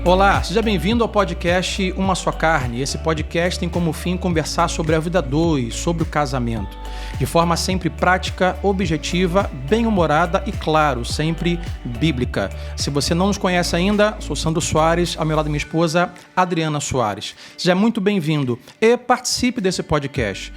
Olá, seja bem-vindo ao podcast Uma Só Carne. Esse podcast tem como fim conversar sobre a vida a dois, sobre o casamento, de forma sempre prática, objetiva, bem-humorada e, claro, sempre bíblica. Se você não nos conhece ainda, sou Sandro Soares, ao meu lado minha esposa, Adriana Soares. Seja muito bem-vindo e participe desse podcast.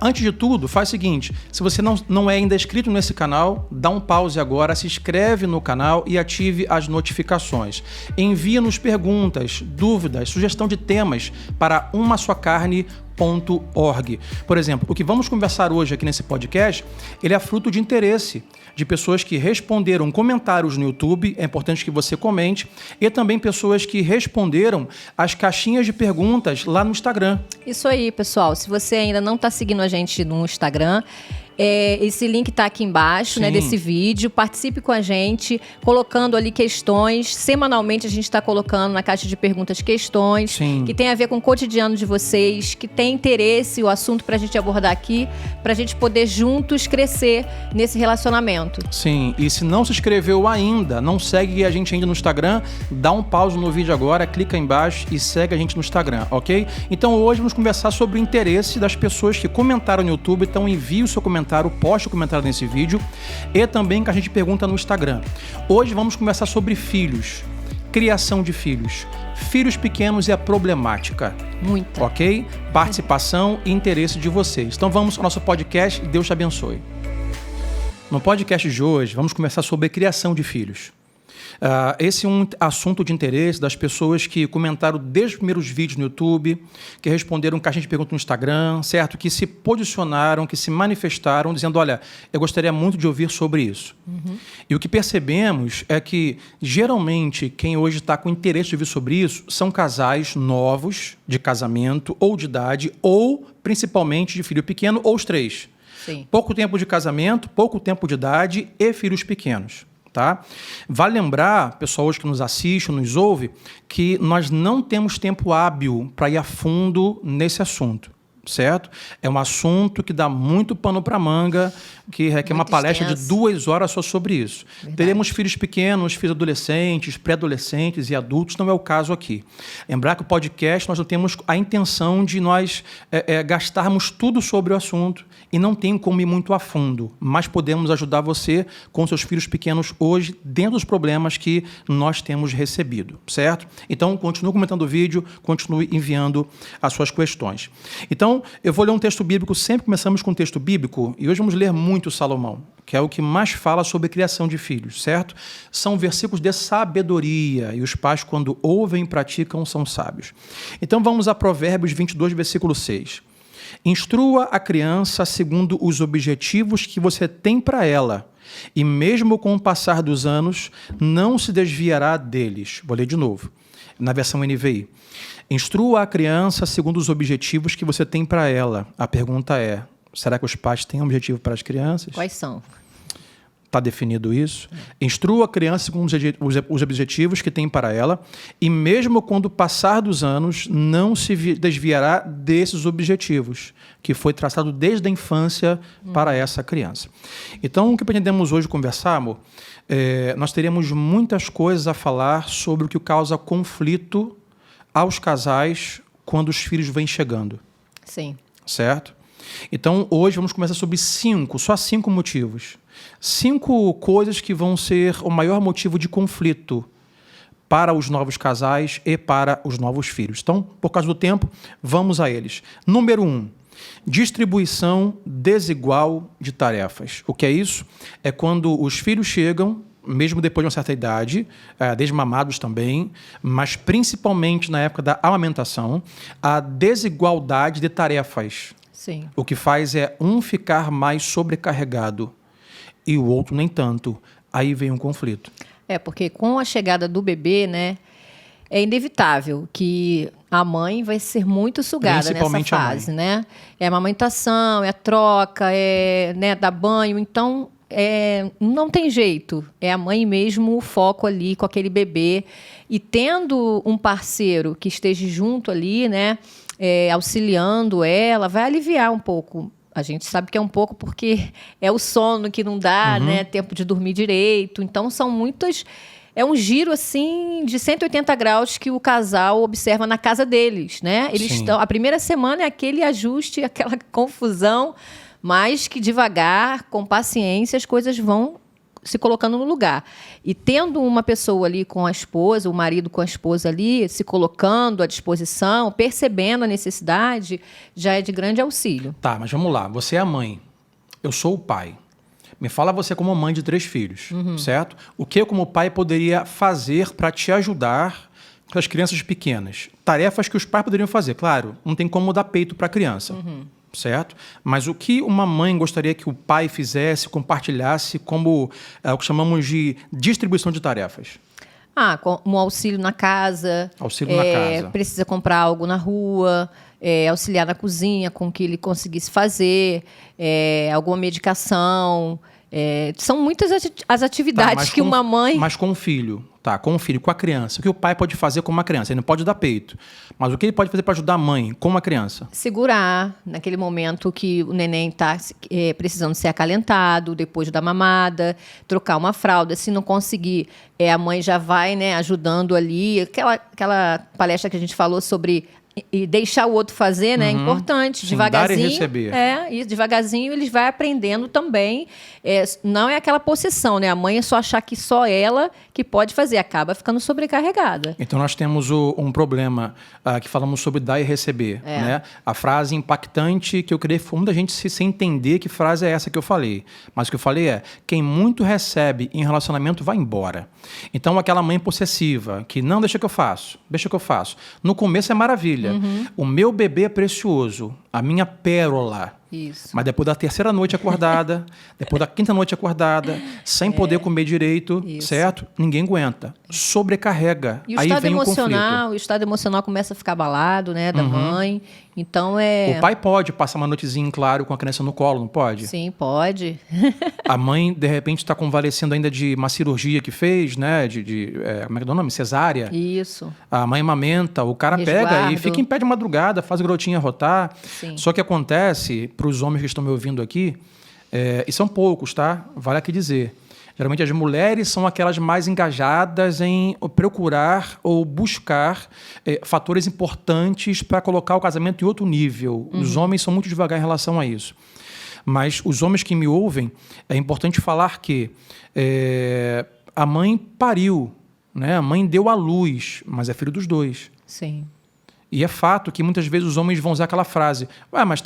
Antes de tudo, faz o seguinte, se você não é ainda inscrito nesse canal, dá um pause agora, se inscreve no canal e ative as notificações. Envia-nos perguntas, dúvidas, sugestão de temas para umassocarne.org. Por exemplo, o que vamos conversar hoje aqui nesse podcast, ele é fruto de interesse de pessoas que responderam comentários no YouTube, é importante que você comente, e também pessoas que responderam as caixinhas de perguntas lá no Instagram. Isso aí, pessoal. Se você ainda não está seguindo a gente no Instagram, esse link está aqui embaixo, né, desse vídeo. Participe com a gente, colocando ali questões. Semanalmente a gente está colocando na caixa de perguntas questões que tem a ver com o cotidiano de vocês, que tem interesse, o assunto para a gente abordar aqui, para a gente poder juntos crescer nesse relacionamento. Sim, e se não se inscreveu ainda, não segue a gente ainda no Instagram, dá um pause no vídeo agora, clica embaixo e segue a gente no Instagram, ok? Então hoje vamos conversar sobre o interesse das pessoas que comentaram no YouTube, então envie o seu comentário, poste o comentário nesse vídeo e também que a gente pergunta no Instagram. Hoje vamos conversar sobre filhos, criação de filhos, filhos pequenos e a problemática. Muita. Ok? Participação e interesse de vocês. Então vamos ao nosso podcast e Deus te abençoe. No podcast de hoje vamos conversar sobre criação de filhos. Esse é um assunto de interesse das pessoas que comentaram desde os primeiros vídeos no YouTube, que responderam caixinha de perguntas no Instagram, certo? Que se posicionaram, que se manifestaram, dizendo, olha, eu gostaria muito de ouvir sobre isso. E o que percebemos é que, geralmente, quem hoje está com interesse de ouvir sobre isso são casais novos, de casamento, ou de idade, ou, principalmente, de filho pequeno, ou os três. Sim. Pouco tempo de casamento, pouco tempo de idade e filhos pequenos. Tá? Vale lembrar, pessoal hoje que nos assiste, nos ouve, que nós não temos tempo hábil para ir a fundo nesse assunto, certo? É um assunto que dá muito pano para manga, que requer uma palestra de 2 horas só sobre isso. Verdade. Teremos filhos pequenos, filhos adolescentes, pré-adolescentes e adultos, não é o caso aqui. Lembrar que o podcast, nós não temos a intenção de nós gastarmos tudo sobre o assunto e não tem como ir muito a fundo, mas podemos ajudar você com seus filhos pequenos hoje, dentro dos problemas que nós temos recebido, certo? Então, continue comentando o vídeo, continue enviando as suas questões. Então, eu vou ler um texto bíblico, sempre começamos com um texto bíblico, e hoje vamos ler muito Salomão, que é o que mais fala sobre criação de filhos, certo? São versículos de sabedoria, e os pais, quando ouvem e praticam, são sábios. Então, vamos a Provérbios 22, versículo 6. Instrua a criança segundo os objetivos que você tem para ela, e mesmo com o passar dos anos, não se desviará deles. Vou ler de novo, na versão NVI. Instrua a criança segundo os objetivos que você tem para ela. A pergunta é, será que os pais têm objetivo para as crianças? Quais são? Está definido isso. Instrua a criança segundo os objetivos que tem para ela, e mesmo quando passar dos anos, não se desviará desses objetivos, que foi traçado desde a infância para essa criança. Então, o que pretendemos hoje conversar, amor, nós teremos muitas coisas a falar sobre o que causa conflito aos casais quando os filhos vêm chegando. Sim. Certo? Então, hoje vamos conversar sobre só 5 motivos. 5 coisas que vão ser o maior motivo de conflito para os novos casais e para os novos filhos. Então, por causa do tempo, vamos a eles. Número 1, distribuição desigual de tarefas. O que é isso? É quando os filhos chegam, mesmo depois de uma certa idade, desmamados também, mas principalmente na época da amamentação, a desigualdade de tarefas. Sim. O que faz é um ficar mais sobrecarregado e o outro nem tanto. Aí vem um conflito. Porque com a chegada do bebê, né, é inevitável que a mãe vai ser muito sugada nessa fase, né? É a amamentação, é a troca, né, dar banho. Então, não tem jeito. É a mãe mesmo o foco ali com aquele bebê. E tendo um parceiro que esteja junto ali, né, auxiliando ela, vai aliviar um pouco. A gente sabe que é um pouco porque é o sono que não dá, né, tempo de dormir direito. Então, são muitas é um giro assim de 180 graus que o casal observa na casa deles, né? Eles estão, a primeira semana é aquele ajuste, aquela confusão, mas que devagar, com paciência, as coisas vão se colocando no lugar. E tendo uma pessoa ali com a esposa, o marido com a esposa ali, se colocando à disposição, percebendo a necessidade, já é de grande auxílio. Tá, mas vamos lá. Você é a mãe. Eu sou o pai. Me fala você como mãe de 3 filhos, certo? O que eu, como pai, poderia fazer para te ajudar com as crianças pequenas? Tarefas que os pais poderiam fazer. Claro, não tem como dar peito para a criança, certo? Mas o que uma mãe gostaria que o pai fizesse, compartilhasse como o que chamamos de distribuição de tarefas? Um auxílio na casa. Auxílio na casa. Precisa comprar algo na rua, auxiliar na cozinha com o que ele conseguisse fazer, alguma medicação. São muitas as atividades que uma mãe... Mas com o filho, com o filho, com a criança. O que o pai pode fazer com uma criança? Ele não pode dar peito. Mas o que ele pode fazer para ajudar a mãe com uma criança? Segurar naquele momento que o neném está precisando ser acalentado, depois da mamada, trocar uma fralda. Se não conseguir, a mãe já vai, né, ajudando ali. Aquela palestra que a gente falou sobre... E deixar o outro fazer, né? É importante. Sim, devagarzinho. Dar e receber. E devagarzinho eles vão aprendendo também. Não é aquela possessão, né? A mãe é só achar que só ela que pode fazer. Acaba ficando sobrecarregada. Então, nós temos um problema que falamos sobre dar e receber. Né? A frase impactante que eu queria que muita gente se entender que frase é essa que eu falei. Mas o que eu falei é, quem muito recebe em relacionamento vai embora. Então, aquela mãe possessiva, que não, deixa que eu faço. No começo é maravilha. O meu bebê é precioso, a minha pérola. Isso. Mas depois da 3ª noite acordada, depois da 5ª noite acordada, sem poder comer direito, certo? Ninguém aguenta. Sobrecarrega. E o aí estado vem emocional, o estado emocional começa a ficar abalado, né, da mãe. Então O pai pode passar uma noitezinha em claro com a criança no colo, não pode? Sim, pode. A mãe, de repente, está convalescendo ainda de uma cirurgia que fez, né? Como é que é o nome? Cesárea. Isso. A mãe amamenta, o cara pega e fica em pé de madrugada, faz a garotinha rotar. Sim. Só que acontece, para os homens que estão me ouvindo aqui, e são poucos, tá? Vale aqui dizer. Geralmente as mulheres são aquelas mais engajadas em procurar ou buscar fatores importantes para colocar o casamento em outro nível. Os homens são muito devagar em relação a isso. Mas os homens que me ouvem, é importante falar que a mãe pariu, né? A mãe deu à luz, mas é filho dos dois. Sim. E é fato que muitas vezes os homens vão usar aquela frase: mas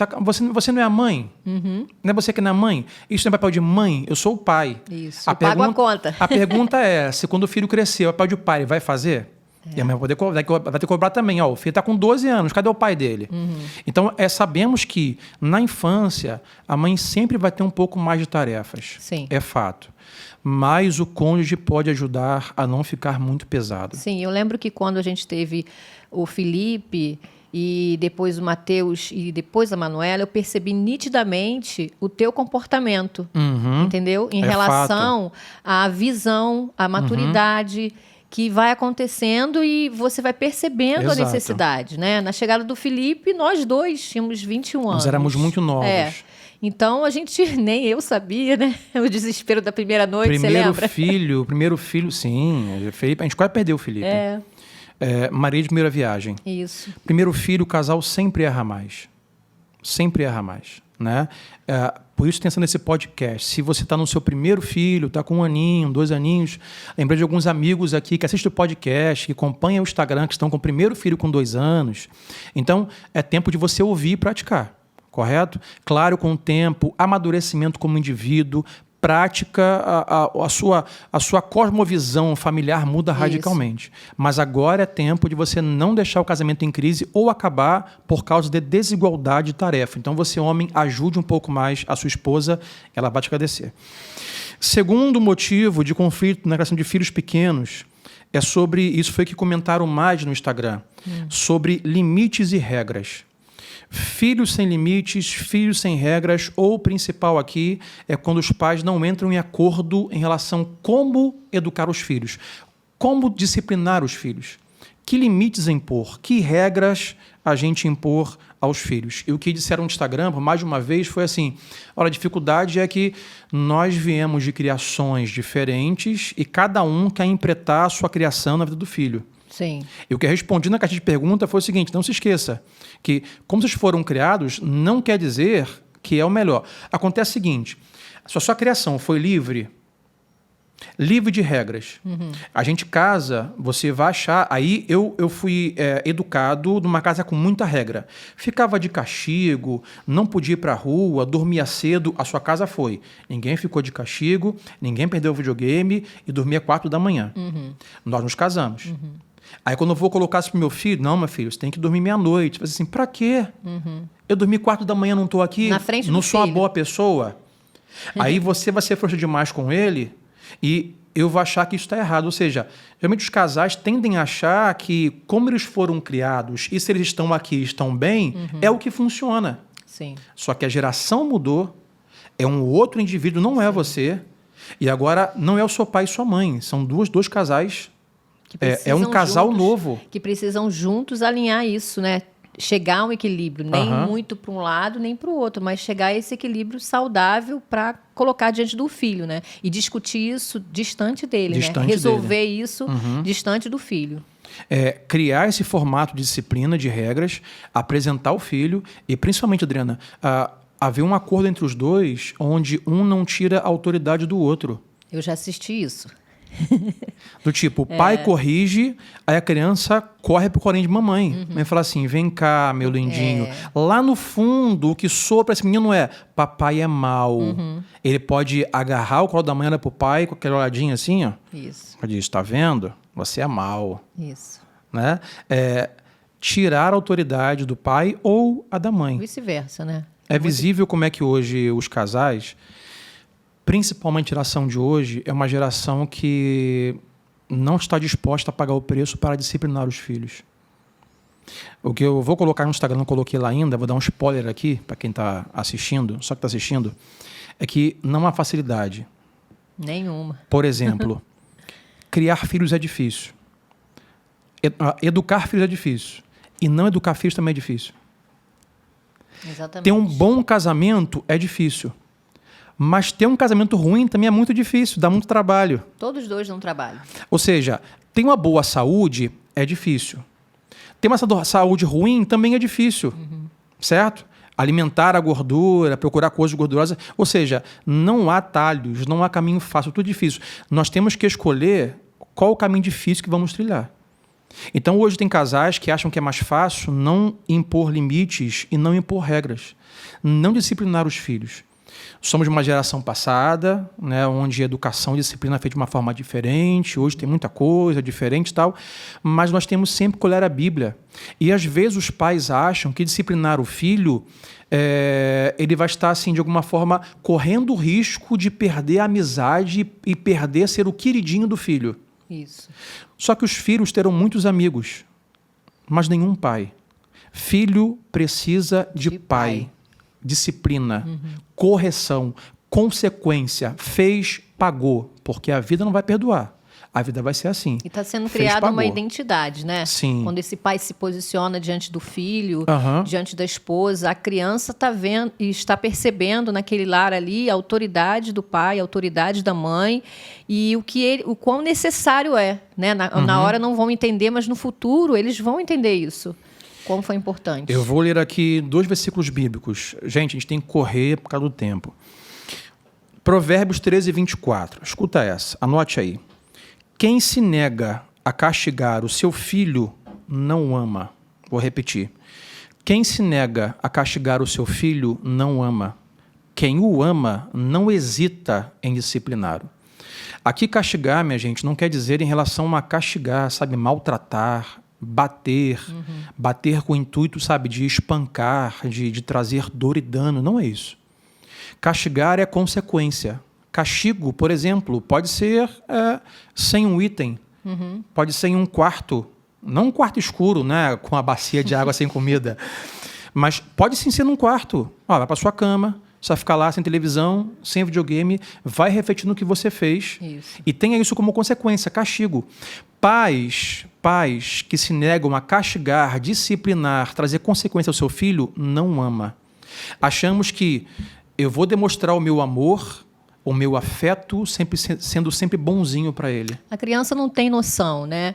você não é a mãe? Não é você que não é a mãe? Isso não é papel de mãe? Eu sou o pai. Isso, pago a conta. A pergunta é, se quando o filho crescer, o papel de pai vai fazer? E a mãe vai ter que cobrar também. O filho está com 12 anos, cadê o pai dele? Então, sabemos que na infância, a mãe sempre vai ter um pouco mais de tarefas. Sim. É fato. Mas o cônjuge pode ajudar a não ficar muito pesado. Sim, eu lembro que quando a gente teve o Felipe e depois o Mateus e depois a Manuela, eu percebi nitidamente o teu comportamento, entendeu? Em relação à visão, à maturidade que vai acontecendo e você vai percebendo a necessidade, né? Na chegada do Felipe, nós dois tínhamos 21 anos. Nós éramos muito novos. Então, a gente, nem eu sabia, né? O desespero da primeira noite, você lembra? Primeiro filho, sim. Felipe, a gente quase perdeu o Felipe. Maria de primeira viagem. Isso. Primeiro filho, o casal sempre erra mais. Sempre erra mais, né? Por isso, pensando nesse podcast, se você está no seu primeiro filho, está com 1 aninho, 2 aninhos, lembrei de alguns amigos aqui que assistem o podcast, que acompanham o Instagram, que estão com o primeiro filho com 2 anos. Então, é tempo de você ouvir e praticar. Correto? Claro, com o tempo, amadurecimento como indivíduo, prática, a sua cosmovisão familiar muda radicalmente. Mas agora é tempo de você não deixar o casamento em crise ou acabar por causa de desigualdade de tarefa. Então, você, homem, ajude um pouco mais a sua esposa, ela vai te agradecer. Segundo motivo de conflito na criação de filhos pequenos é sobre, isso foi que comentaram mais no Instagram, sobre limites e regras. Filhos sem limites, filhos sem regras, ou o principal aqui é quando os pais não entram em acordo em relação a como educar os filhos, como disciplinar os filhos. Que limites impor? Que regras a gente impor aos filhos? E o que disseram no Instagram, por mais de uma vez, foi assim: olha, a dificuldade é que nós viemos de criações diferentes e cada um quer empreitar a sua criação na vida do filho. Sim. E o que eu respondi na caixa de pergunta foi o seguinte: não se esqueça que, como vocês foram criados, não quer dizer que é o melhor. Acontece o seguinte: se a sua criação foi livre de regras, a gente casa, você vai achar... Aí eu fui educado numa casa com muita regra. Ficava de castigo, não podia ir para a rua, dormia cedo. A sua casa foi: ninguém ficou de castigo, ninguém perdeu o videogame e dormia 4 da manhã. Nós nos casamos. Aí quando eu vou colocar isso pro meu filho: não, meu filho, você tem que dormir meia-noite. Mas assim, pra quê? Eu dormi 4 da manhã, não estou aqui, na frente do não sou filho. uma boa pessoa. Aí você vai ser frouxo demais com ele e eu vou achar que isso está errado. Ou seja, geralmente os casais tendem a achar que, como eles foram criados e se eles estão aqui e estão bem, é o que funciona. Sim. Só que a geração mudou, é um outro indivíduo, não é você. E agora não é o seu pai e sua mãe, são dois casais. É um casal juntos, novo. Que precisam juntos alinhar isso, né? Chegar a um equilíbrio, nem muito para um lado, nem para o outro, mas chegar a esse equilíbrio saudável para colocar diante do filho, né? E discutir isso distante dele, né? Resolver isso distante do filho. Criar esse formato de disciplina, de regras, apresentar o filho e, principalmente, Adriana, haver um acordo entre os dois onde um não tira a autoridade do outro. Eu já assisti isso. Do tipo, o pai corrige, aí a criança corre pro colinho de mamãe. Mãe fala assim: vem cá, meu lindinho. Lá no fundo, o que soa pra esse menino é: papai é mau. Ele pode agarrar o colo da mãe, olhar pro pai com aquela olhadinha assim, ó. Isso. Ele diz: tá vendo? Você é mau. Isso. Né? Tirar a autoridade do pai ou a da mãe. Vice-versa, né? É visível como é que hoje os casais, principalmente a geração de hoje, é uma geração que não está disposta a pagar o preço para disciplinar os filhos. O que eu vou colocar no Instagram, não coloquei lá ainda, vou dar um spoiler aqui para quem está assistindo, só que está assistindo, é que não há facilidade. Nenhuma. Por exemplo, criar filhos é difícil. Educar filhos é difícil. E não educar filhos também é difícil. Exatamente. Ter um bom casamento é difícil. Mas ter um casamento ruim também é muito difícil, dá muito trabalho. Todos dois dão trabalho. Ou seja, ter uma boa saúde é difícil. Ter uma saúde ruim também é difícil, certo? Alimentar a gordura, procurar coisas gordurosas. Ou seja, não há atalhos, não há caminho fácil, tudo difícil. Nós temos que escolher qual o caminho difícil que vamos trilhar. Então, hoje tem casais que acham que é mais fácil não impor limites e não impor regras. Não disciplinar os filhos. Somos de uma geração passada, né, onde a educação e a disciplina é feita de uma forma diferente. Hoje tem muita coisa diferente e tal, mas nós temos sempre que olhar a Bíblia. E às vezes os pais acham que disciplinar o filho, ele vai estar, assim, de alguma forma, correndo o risco de perder a amizade e perder ser o queridinho do filho. Isso. Só que os filhos terão muitos amigos, mas nenhum pai. Filho precisa de pai. Disciplina, correção, consequência. Fez, pagou. Porque a vida não vai perdoar. A vida vai ser assim. E está sendo criada uma identidade, né? Sim. Quando esse pai se posiciona diante do filho, diante da esposa, a criança está vendo e está percebendo naquele lar ali a autoridade do pai, a autoridade da mãe e o quão necessário é, né? Na hora não vão entender, mas no futuro eles vão entender isso. Como foi importante. Eu vou ler aqui 2 versículos bíblicos. Gente, a gente tem que correr por causa do tempo. Provérbios 13, 24. Escuta essa, anote aí. Quem se nega a castigar o seu filho não ama. Vou repetir. Quem se nega a castigar o seu filho não ama. Quem o ama não hesita em discipliná-lo. Aqui castigar, minha gente, não quer dizer em relação a castigar, sabe, maltratar, bater com o intuito, sabe, de espancar, de trazer dor e dano. Não é isso. Castigar é consequência. Castigo, por exemplo, pode ser sem um item, pode ser em um quarto, não um quarto escuro, né, com a bacia de água sem comida, mas pode sim ser num quarto. Vai para sua cama, você vai ficar lá sem televisão, sem videogame, vai refletir no que você fez. Isso. E tenha isso como consequência, castigo. Pais, Pais que se negam a castigar, disciplinar, trazer consequência ao seu filho, não ama. Achamos que eu vou demonstrar o meu amor, o meu afeto, sendo sempre bonzinho para ele. A criança não tem noção, né?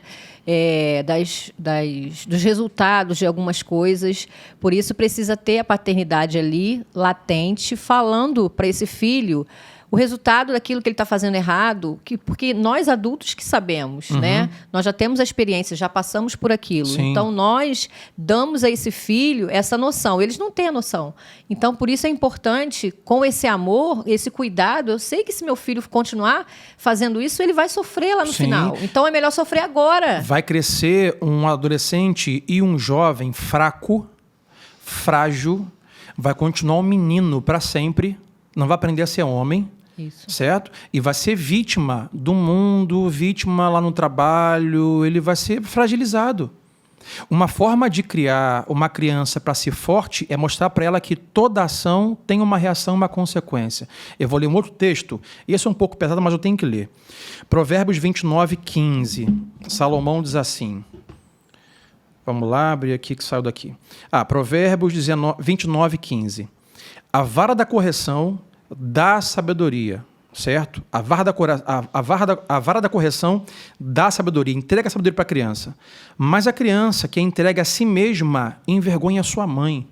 Dos resultados de algumas coisas. Por isso precisa ter a paternidade ali, latente, falando para esse filho o resultado daquilo que ele está fazendo errado, porque nós adultos que sabemos, né? Nós já temos a experiência, já passamos por aquilo. Sim. Então, nós damos a esse filho essa noção. Eles não têm a noção. Então, por isso é importante, com esse amor, esse cuidado, eu sei que se meu filho continuar fazendo isso, ele vai sofrer lá no final. Então, é melhor sofrer agora. Vai crescer um adolescente e um jovem fraco, frágil, vai continuar um menino para sempre, não vai aprender a ser homem. Isso. Certo? E vai ser vítima do mundo, vítima lá no trabalho, ele vai ser fragilizado. Uma forma de criar uma criança para ser forte é mostrar para ela que toda ação tem uma reação, uma consequência. Eu vou ler um outro texto, esse é um pouco pesado, mas eu tenho que ler. Provérbios 29:15. Salomão diz assim. Vamos lá, abrir aqui que saiu daqui. Provérbios 29:15. A vara da correção dá sabedoria, certo? A vara da correção dá sabedoria, entrega a sabedoria para a criança. Mas a criança que é entregue a si mesma envergonha a sua mãe.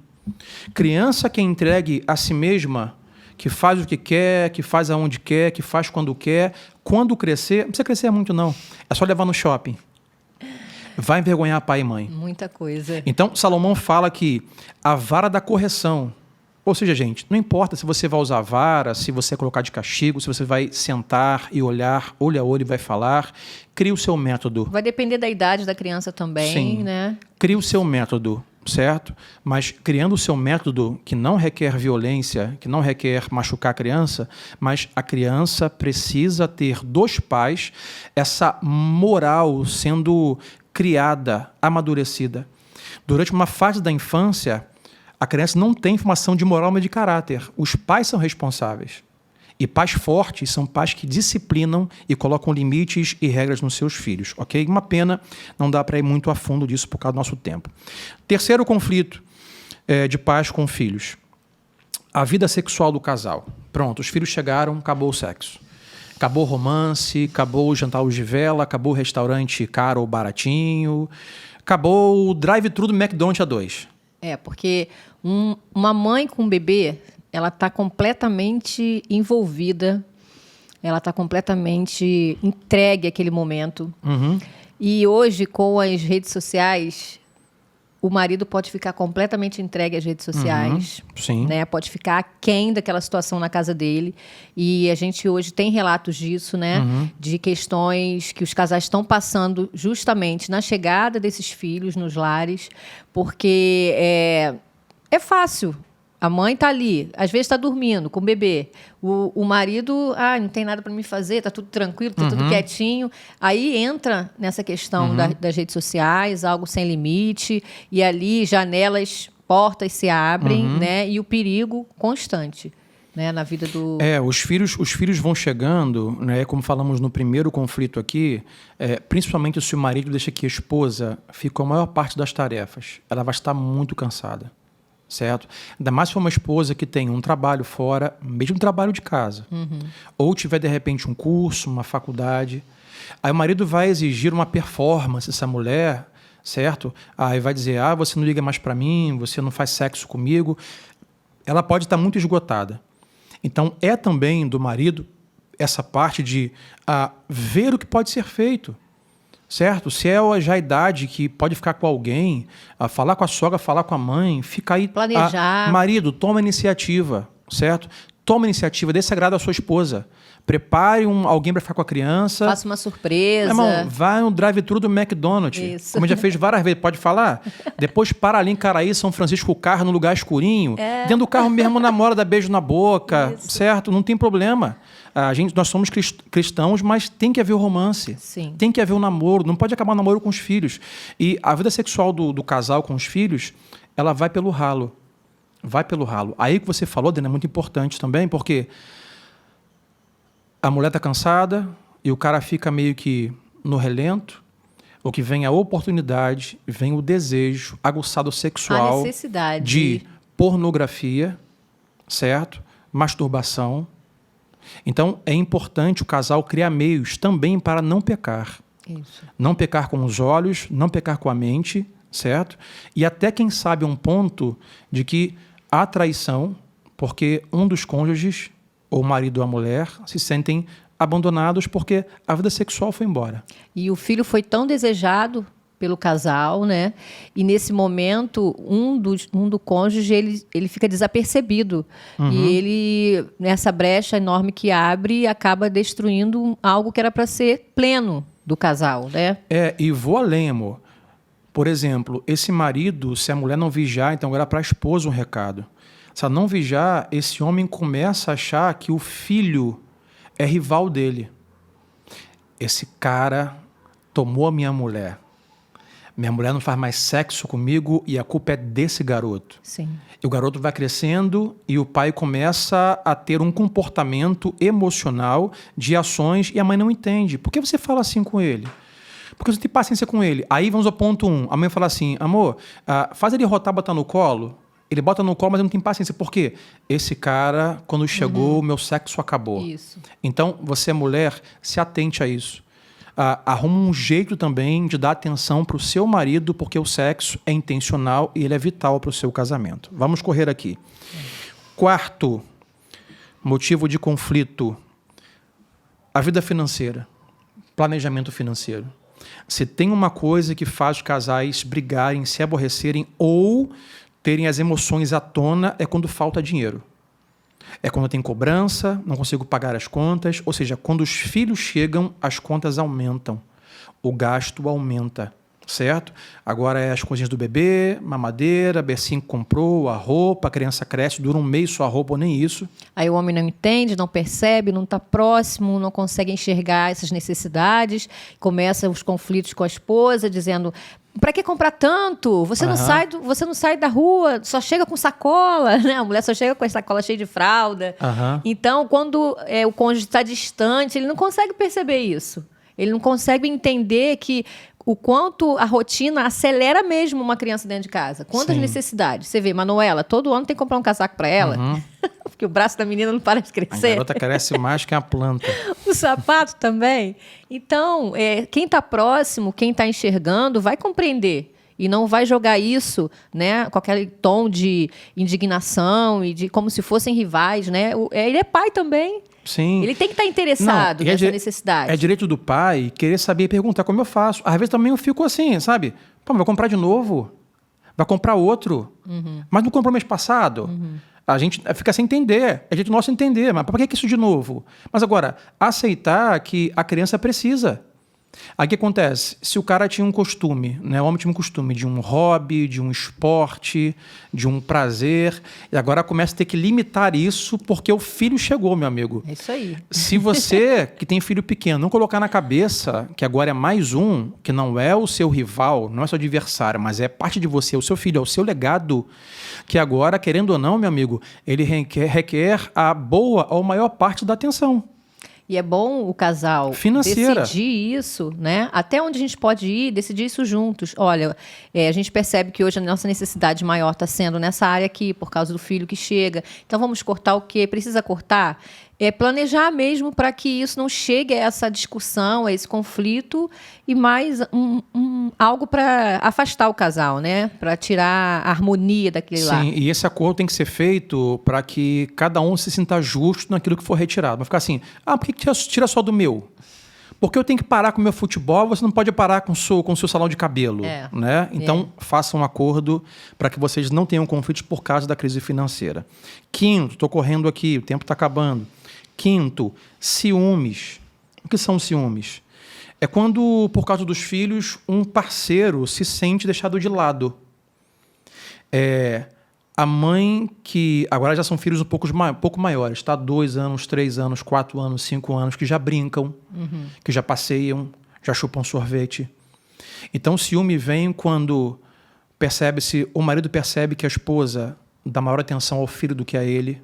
Criança que é entregue a si mesma, que faz o que quer, que faz aonde quer, que faz quando crescer, não precisa crescer muito não, é só levar no shopping. Vai envergonhar pai e mãe. Muita coisa. Então, Salomão fala que a vara da correção, ou seja, gente, não importa se você vai usar vara, se você colocar de castigo, se você vai sentar e olhar, olho a olho e vai falar, crie o seu método. Vai depender da idade da criança também, Sim. né? Crie o seu método, certo? Mas criando o seu método que não requer violência, que não requer machucar a criança, mas a criança precisa ter dos pais essa moral sendo criada, amadurecida. Durante uma fase da infância, a criança não tem formação de moral, mas de caráter. Os pais são responsáveis. E pais fortes são pais que disciplinam e colocam limites e regras nos seus filhos. Ok? Uma pena, não dá para ir muito a fundo disso por causa do nosso tempo. Terceiro conflito de pais com filhos. A vida sexual do casal. Pronto, os filhos chegaram, acabou o sexo. Acabou o romance, acabou o jantar luz de vela, acabou o restaurante caro ou baratinho, acabou o drive-thru do McDonald's A2. Porque uma mãe com um bebê, ela está completamente envolvida, ela está completamente entregue àquele momento. E hoje, com as redes sociais, o marido pode ficar completamente entregue às redes sociais. Sim. Né? Pode ficar aquém daquela situação na casa dele. E a gente hoje tem relatos disso, né? De questões que os casais estão passando justamente na chegada desses filhos nos lares, porque é fácil. A mãe está ali, às vezes está dormindo com o bebê. O marido, não tem nada para me fazer, está tudo tranquilo, está tudo quietinho. Aí entra nessa questão das redes sociais, algo sem limite, e ali janelas, portas se abrem, né? E o perigo constante, né? Na vida do... Os filhos vão chegando, né? Como falamos no primeiro conflito aqui, principalmente se o marido deixa que a esposa fica a maior parte das tarefas. Ela vai estar muito cansada. Certo? Ainda mais se for uma esposa que tem um trabalho fora, mesmo trabalho de casa. Ou tiver, de repente, um curso, uma faculdade. Aí o marido vai exigir uma performance dessa mulher, certo? Aí vai dizer, você não liga mais para mim, você não faz sexo comigo. Ela pode estar muito esgotada. Então, é também do marido essa parte de ver o que pode ser feito. Certo? Se é já a idade que pode ficar com alguém, falar com a sogra, falar com a mãe, fica aí... Planejar. Marido, toma iniciativa, certo? Toma iniciativa, dê esse agrado à sua esposa. Prepare alguém para ficar com a criança. Faça uma surpresa. Irmão, vai no drive-thru do McDonald's. Isso. Como já fez várias vezes, pode falar? Depois para ali em Caraí, São Francisco, o carro no lugar escurinho. Dentro do carro mesmo namora, dá beijo na boca, certo? Não tem problema. Nós somos cristãos, mas tem que haver o romance. Sim. Tem que haver o namoro. Não pode acabar o namoro com os filhos. E a vida sexual do casal com os filhos, ela vai pelo ralo. Vai pelo ralo. Aí que você falou, Dena, é muito importante também, porque a mulher está cansada e o cara fica meio que no relento. O que vem é a oportunidade, vem o desejo aguçado sexual, a necessidade de pornografia, certo? Masturbação. Então, é importante o casal criar meios também para não pecar. Isso. Não pecar com os olhos, não pecar com a mente, certo? E até, quem sabe, um ponto de que há traição, porque um dos cônjuges, ou o marido ou a mulher, se sentem abandonados porque a vida sexual foi embora. E o filho foi tão desejado pelo casal, né? E nesse momento, um do cônjuge, ele fica desapercebido. E ele, nessa brecha enorme que abre, acaba destruindo algo que era para ser pleno do casal, né? E vou além, amor. Por exemplo, esse marido, se a mulher não vigiar, então era para a esposa um recado. Se ela não vigiar, esse homem começa a achar que o filho é rival dele. Esse cara tomou a minha mulher. Minha mulher não faz mais sexo comigo e a culpa é desse garoto. Sim. E o garoto vai crescendo e o pai começa a ter um comportamento emocional de ações e a mãe não entende. Por que você fala assim com ele? Porque você tem paciência com ele. Aí vamos ao ponto 1. A mãe fala assim, amor, faz ele rotar, botar no colo. Ele bota no colo, mas eu não tenho paciência. Por quê? Esse cara, quando chegou, meu sexo acabou. Isso. Então, você, mulher, se atente a isso. Arruma um jeito também de dar atenção para o seu marido, porque o sexo é intencional e ele é vital para o seu casamento. Vamos correr aqui. Quarto motivo de conflito, a vida financeira, planejamento financeiro. Se tem uma coisa que faz os casais brigarem, se aborrecerem ou terem as emoções à tona, é quando falta dinheiro. É quando tem cobrança, não consigo pagar as contas, ou seja, quando os filhos chegam, as contas aumentam, o gasto aumenta, certo? Agora é as coisinhas do bebê, mamadeira, bercinho comprou, a roupa, a criança cresce, dura um mês só a roupa ou nem isso. Aí o homem não entende, não percebe, não está próximo, não consegue enxergar essas necessidades, começa os conflitos com a esposa, dizendo... Para que comprar tanto? Você não sai da rua, só chega com sacola, né? A mulher só chega com a sacola cheia de fralda. Então, quando o cônjuge está distante, ele não consegue perceber isso. Ele não consegue entender que o quanto a rotina acelera mesmo uma criança dentro de casa. Quantas necessidades. Você vê, Manuela, todo ano tem que comprar um casaco para ela. Porque o braço da menina não para de crescer. A garota cresce mais que a planta. O sapato também. Então, quem está próximo, quem está enxergando, vai compreender. E não vai jogar isso, né, com aquele tom de indignação e de como se fossem rivais, né? Ele é pai também. Sim. Ele tem que estar interessado nessa necessidade. É direito do pai querer saber e perguntar como eu faço. Às vezes também eu fico assim, sabe? Pô, vai comprar de novo? Vai comprar outro? Mas não comprou mês passado? A gente fica sem entender. É jeito nosso entender. Mas para que isso de novo? Mas agora, aceitar que a criança precisa. Aí o que acontece? Se o cara tinha um costume, né? O homem tinha um costume de um hobby, de um esporte, de um prazer, e agora começa a ter que limitar isso porque o filho chegou, meu amigo. É isso aí. Se você, que tem filho pequeno, não colocar na cabeça que agora é mais um, que não é o seu rival, não é seu adversário, mas é parte de você, o seu filho, é o seu legado, que agora, querendo ou não, meu amigo, ele requer a boa ou maior parte da atenção. E é bom o casal decidir isso, né? Até onde a gente pode ir, decidir isso juntos. Olha, a gente percebe que hoje a nossa necessidade maior está sendo nessa área aqui, por causa do filho que chega. Então, vamos cortar o quê? Precisa cortar? Planejar mesmo para que isso não chegue a essa discussão, a esse conflito, e mais algo para afastar o casal, né? Para tirar a harmonia daquele lá. Sim, e esse acordo tem que ser feito para que cada um se sinta justo naquilo que for retirado. Vai ficar assim, por que tira só do meu? Porque eu tenho que parar com o meu futebol, você não pode parar com o seu salão de cabelo. Né? Então, façam um acordo para que vocês não tenham conflitos por causa da crise financeira. Quinto, estou correndo aqui, o tempo está acabando. Quinto, ciúmes. O que são ciúmes? É quando, por causa dos filhos, um parceiro se sente deixado de lado. A mãe que... Agora já são filhos um pouco maiores, tá? 2 anos, 3 anos, 4 anos, 5 anos, que já brincam, que já passeiam, já chupam sorvete. Então, o ciúme vem quando o marido percebe que a esposa dá maior atenção ao filho do que a ele.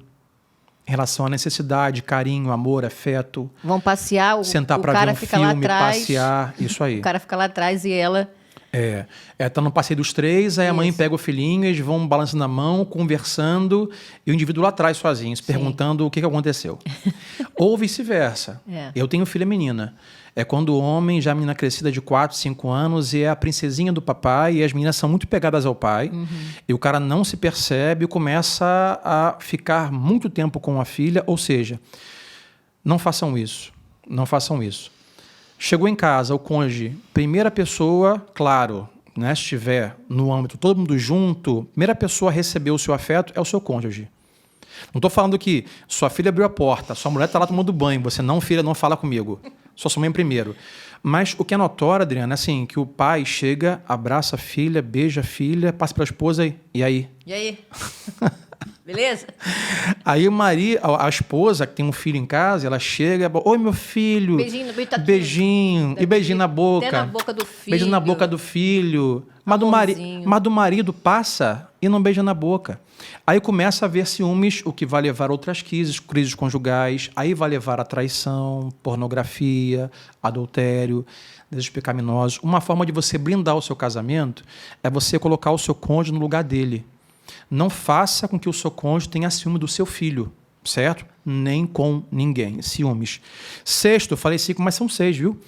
em relação à necessidade, carinho, amor, afeto. Vão passear, sentar para ver um filme, passear, isso aí. O cara fica lá atrás e ela... Tá no passeio dos três, aí a mãe pega o filhinho, eles vão balançando a mão, conversando, e o indivíduo lá atrás sozinho, se perguntando o que aconteceu. Ou vice-versa. Eu tenho filha menina. É quando o homem, já a menina crescida de 4, 5 anos, e é a princesinha do papai, e as meninas são muito pegadas ao pai, e o cara não se percebe e começa a ficar muito tempo com a filha, ou seja, não façam isso. Não façam isso. Chegou em casa, o cônjuge, primeira pessoa, claro, né, se estiver no âmbito todo mundo junto, primeira pessoa a receber o seu afeto é o seu cônjuge. Não estou falando que sua filha abriu a porta, sua mulher está lá tomando banho, você não, filha, não fala comigo. Só sua mãe primeiro. Mas o que é notório, Adriana, é assim, que o pai chega, abraça a filha, beija a filha, passa pela esposa e aí? E aí? Beleza? Aí a esposa, que tem um filho em casa, ela chega, oi, meu filho. Beijinho. E beijinho na boca. Até na boca do filho. Beijo na boca do filho. Mas do marido passa e não beija na boca. Aí começa a haver ciúmes, o que vai levar a outras crises conjugais. Aí vai levar a traição, pornografia, adultério, desejos pecaminosos. Uma forma de você blindar o seu casamento é você colocar o seu cônjuge no lugar dele. Não faça com que o seu cônjuge tenha ciúme do seu filho, certo? Nem com ninguém. Ciúmes. Sexto, eu falei 5, mas são 6, viu?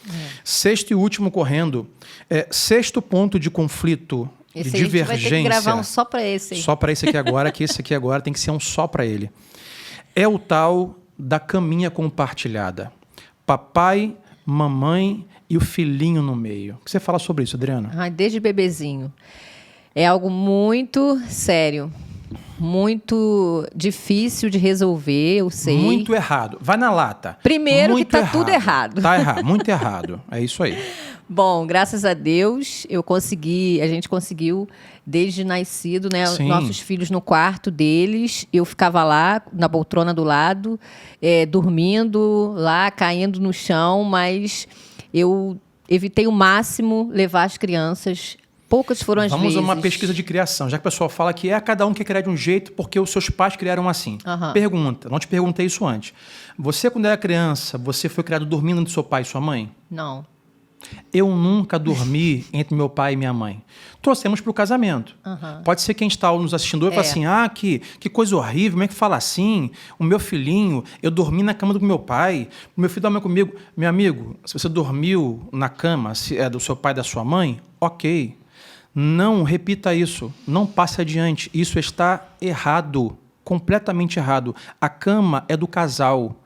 Sexto e último correndo. Sexto ponto de conflito, de divergência. A gente vai ter que gravar um só para esse aí. Só para esse aqui agora, que esse aqui agora tem que ser um só para ele. É o tal da caminha compartilhada. Papai, mamãe e o filhinho no meio. O que você fala sobre isso, Adriana? Desde bebezinho. É algo muito sério, muito difícil de resolver, eu sei. Muito errado. Vai na lata. Primeiro muito que tá tudo errado. Tá errado, muito errado. É isso aí. Bom, graças a Deus, a gente conseguiu, desde nascido, né, nossos filhos no quarto deles. Eu ficava lá, na poltrona do lado, dormindo lá, caindo no chão, mas eu evitei o máximo levar as crianças. Poucas foram as vezes. Vamos a uma pesquisa de criação. Já que o pessoal fala que cada um quer criar de um jeito porque os seus pais criaram assim. Pergunta, não te perguntei isso antes. Você, quando era criança, você foi criado dormindo entre seu pai e sua mãe? Não. Eu nunca dormi entre meu pai e minha mãe. Trouxemos para o casamento. Pode ser quem está nos assistindo e fala assim, que coisa horrível, como é que fala assim? O meu filhinho, eu dormi na cama do meu pai, o meu filho dorme comigo. Meu amigo, se você dormiu na cama do seu pai e da sua mãe, ok. Não repita isso, não passe adiante. Isso está errado, completamente errado. A cama é do casal.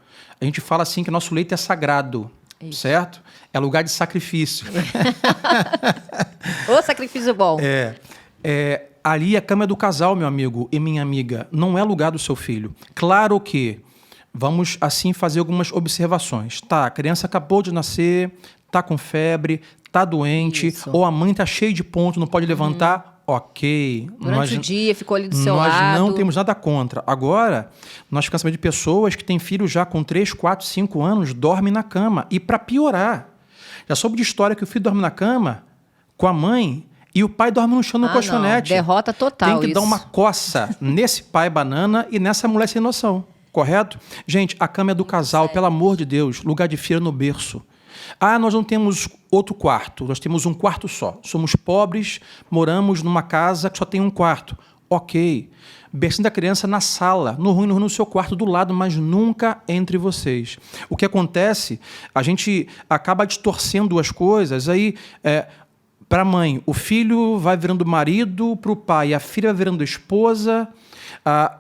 A gente fala assim que nosso leito é sagrado, certo? É lugar de sacrifício. Ô, sacrifício bom. Ali a cama é do casal, meu amigo e minha amiga. Não é lugar do seu filho. Claro que vamos, assim, fazer algumas observações. Tá, a criança acabou de nascer, tá com febre, tá doente, ou a mãe tá cheia de ponto, não pode levantar, ok. Durante o dia, ficou ali do seu lado. Nós não temos nada contra. Agora, nós ficamos sabendo de pessoas que têm filhos já com 3, 4, 5 anos, dormem na cama. E para piorar, já soube de história que o filho dorme na cama com a mãe e o pai dorme no chão no colchonete. Derrota total. Tem que dar uma coça nesse pai banana e nessa mulher sem noção, correto? Gente, a cama é do casal, pelo amor de Deus, lugar de filha no berço. Nós não temos outro quarto, nós temos um quarto só. Somos pobres, moramos numa casa que só tem um quarto. Ok. Bercinho da criança na sala, no seu quarto do lado, mas nunca entre vocês. O que acontece, a gente acaba distorcendo as coisas, aí... para a mãe, o filho vai virando marido, para o pai, a filha vai virando esposa,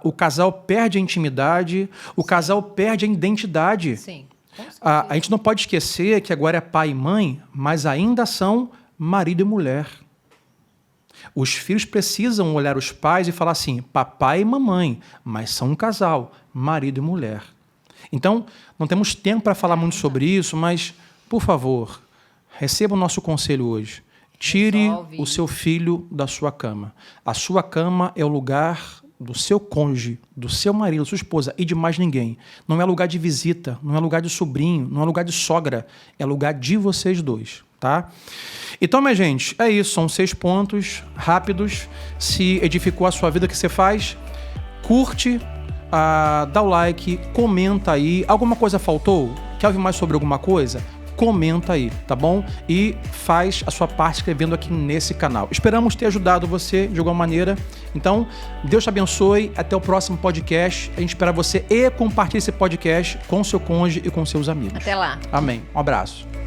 o casal perde a intimidade, o casal perde a identidade. Sim. A gente não pode esquecer que agora é pai e mãe, mas ainda são marido e mulher. Os filhos precisam olhar os pais e falar assim, papai e mamãe, mas são um casal, marido e mulher. Então, não temos tempo para falar muito sobre isso, mas, por favor, receba o nosso conselho hoje. Tire o seu filho da sua cama. A sua cama é o lugar do seu cônjuge, do seu marido, da sua esposa e de mais ninguém. Não é lugar de visita, não é lugar de sobrinho, não é lugar de sogra, é lugar de vocês dois, tá? Então, minha gente, é isso. São 6 pontos rápidos. Se edificou a sua vida, o que você faz? Curte, dá o like, comenta aí. Alguma coisa faltou? Quer ouvir mais sobre alguma coisa? Comenta aí, tá bom? E faz a sua parte escrevendo aqui nesse canal. Esperamos ter ajudado você de alguma maneira. Então, Deus te abençoe. Até o próximo podcast. A gente espera você e compartilhe esse podcast com seu cônjuge e com seus amigos. Até lá. Amém. Um abraço.